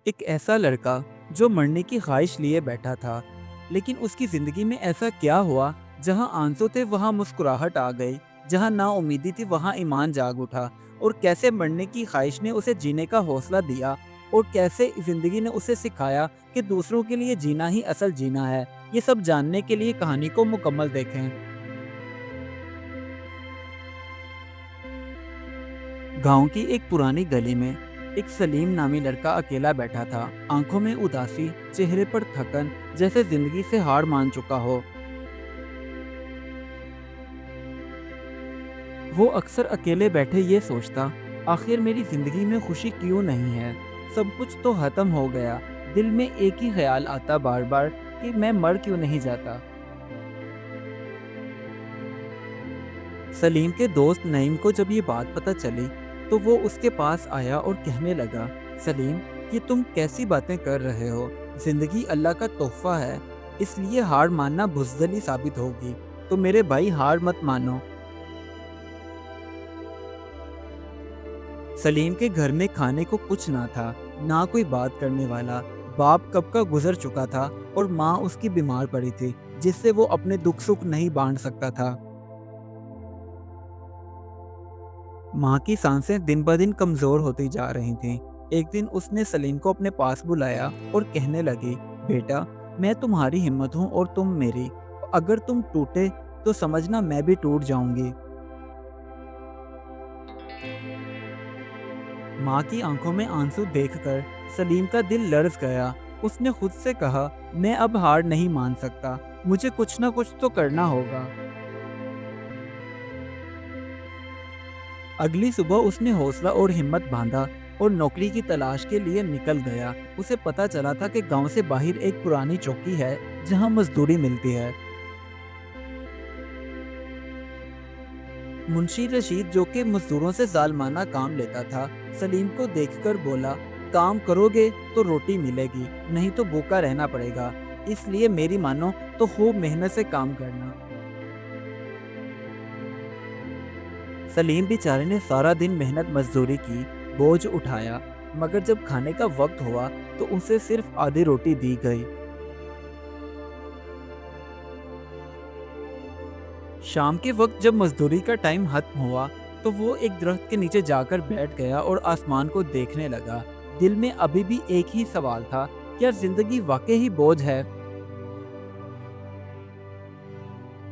ایک ایسا لڑکا جو مرنے کی خواہش لیے بیٹھا تھا، لیکن اس کی زندگی میں ایسا کیا ہوا؟ جہاں آنسو تھے وہاں مسکراہٹ آ گئی، جہاں نا امیدی تھی وہاں ایمان جاگ اٹھا، اور کیسے مرنے کی خواہش نے اسے جینے کا حوصلہ دیا، اور کیسے زندگی نے اسے سکھایا کہ دوسروں کے لیے جینا ہی اصل جینا ہے۔ یہ سب جاننے کے لیے کہانی کو مکمل دیکھیں۔ گاؤں کی ایک پرانی گلی میں ایک سلیم نامی لڑکا اکیلا بیٹھا تھا، آنکھوں میں اداسی، چہرے پر تھکن، جیسے زندگی سے ہار مان چکا ہو۔ وہ اکثر اکیلے بیٹھے یہ سوچتا، آخر میری زندگی میں خوشی کیوں نہیں ہے؟ سب کچھ تو ختم ہو گیا۔ دل میں ایک ہی خیال آتا بار بار کہ میں مر کیوں نہیں جاتا۔ سلیم کے دوست نعیم کو جب یہ بات پتہ چلی تو وہ اس کے پاس آیا اور کہنے لگا، سلیم، یہ تم کیسی باتیں کر رہے ہو؟ زندگی اللہ کا تحفہ ہے، اس لیے ہار ماننا بزدلی ثابت ہوگی۔ تو میرے بھائی، ہار مت مانو۔ سلیم کے گھر میں کھانے کو کچھ نہ تھا، نہ کوئی بات کرنے والا۔ باپ کب کا گزر چکا تھا اور ماں اس کی بیمار پڑی تھی، جس سے وہ اپنے دکھ سکھ نہیں بانٹ سکتا تھا۔ ماں کی سانسیں دن بدن کمزور ہوتی جا رہی تھیں۔ ایک دن اس نے سلیم کو اپنے پاس بلایا اور کہنے لگی، بیٹا، میں تمہاری ہمت ہوں اور تم میری۔ اگر تم ٹوٹے تو سمجھنا میں بھی ٹوٹ جاؤں گی۔ ماں کی آنکھوں میں آنسو دیکھ کر سلیم کا دل لرز گیا۔ اس نے خود سے کہا، میں اب ہار نہیں مان سکتا، مجھے کچھ نہ کچھ تو کرنا ہوگا۔ اگلی صبح اس نے حوصلہ اور ہمت باندھا اور نوکری کی تلاش کے لیے نکل گیا۔ اسے پتا چلا تھا کہ گاؤں سے باہر ایک پرانی چوکی ہے جہاں مزدوری ملتی ہے۔ منشی رشید، جو کہ مزدوروں سے ظالمانہ کام لیتا تھا، سلیم کو دیکھ کر بولا، کام کرو گے تو روٹی ملے گی، نہیں تو بھوکا رہنا پڑے گا، اس لیے میری مانو تو خوب محنت سے کام کرنا۔ سلیم بیچارے نے سارا دن محنت مزدوری کی، بوجھ اٹھایا، مگر جب کھانے کا وقت ہوا تو اسے صرف آدھی روٹی دی گئی۔ شام کے وقت جب مزدوری کا ٹائم ختم ہوا تو وہ ایک درخت کے نیچے جا کر بیٹھ گیا اور آسمان کو دیکھنے لگا۔ دل میں ابھی بھی ایک ہی سوال تھا، کیا زندگی واقعی بوجھ ہے؟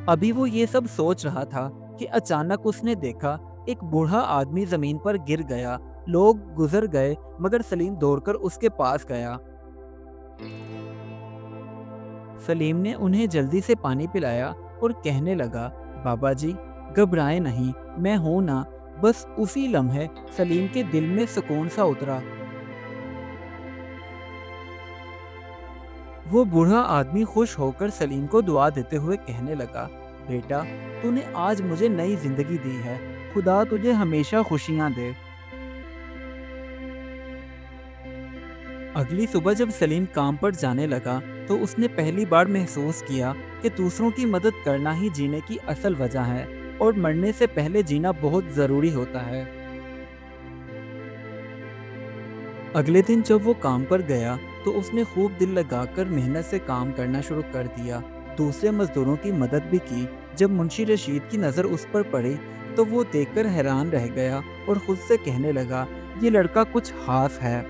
ابھی وہ یہ سب سوچ رہا تھا کہ اچانک اس نے دیکھا ایک بوڑھا آدمی زمین پر گر گیا۔ لوگ گزر گئے مگر سلیم دوڑ کر اس کے پاس گیا۔ سلیم نے انہیں جلدی سے پانی پلایا اور کہنے لگا، بابا جی، گھبرائیں نہیں، میں ہوں نا۔ بس اسی لمحے سلیم کے دل میں سکون سا اترا۔ وہ بوڑھا آدمی خوش ہو کر سلیم کو دعا دیتے ہوئے کہنے لگا، بیٹا، تو نے آج مجھے نئی زندگی دی ہے، خدا تجھے ہمیشہ خوشیاں دے۔ اگلی صبح جب سلیم کام پر جانے لگا تو اس نے پہلی بار محسوس کیا کہ دوسروں کی مدد کرنا ہی جینے کی اصل وجہ ہے، اور مرنے سے پہلے جینا بہت ضروری ہوتا ہے۔ اگلے دن جب وہ کام پر گیا تو اس نے خوب دل لگا کر محنت سے کام کرنا شروع کر دیا، دوسرے مزدوروں کی مدد بھی کی۔ جب منشی رشید کی نظر اس پر پڑی تو وہ دیکھ کر حیران رہ گیا اور خود سے کہنے لگا، یہ لڑکا کچھ خاص ہے۔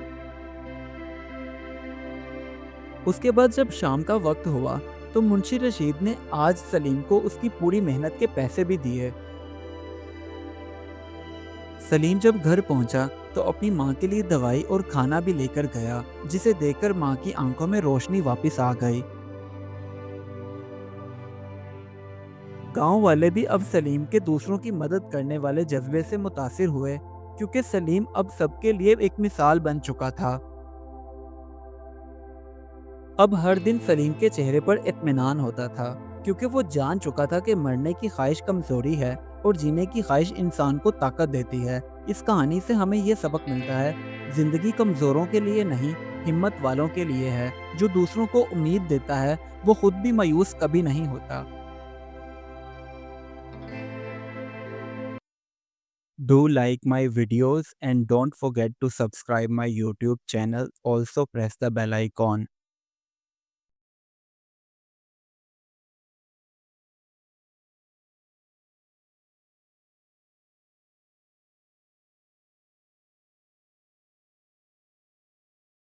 اس کے بعد جب شام کا وقت ہوا تو منشی رشید نے آج سلیم کو اس کی پوری محنت کے پیسے بھی دیے۔ سلیم جب گھر پہنچا تو اپنی ماں کے لیے دوائی اور کھانا بھی لے کر گیا، جسے دیکھ کر ماں کی آنکھوں میں روشنی واپس آ گئی۔ گاؤں والے بھی اب سلیم کے دوسروں کی مدد کرنے والے جذبے سے متاثر ہوئے، کیونکہ سلیم اب سب کے لیے ایک مثال بن چکا تھا۔ اب ہر دن سلیم کے چہرے پر اطمینان ہوتا تھا، کیونکہ وہ جان چکا تھا کہ مرنے کی خواہش کمزوری ہے اور جینے کی خواہش انسان کو طاقت دیتی ہے۔ اس کہانی سے ہمیں یہ سبق ملتا ہے، زندگی کمزوروں کے لیے نہیں، ہمت والوں کے لیے ہے۔ جو دوسروں کو امید دیتا ہے وہ خود بھی مایوس کبھی نہیں ہوتا۔ Do like my videos and don't forget to subscribe my YouTube channel. Also press the bell icon.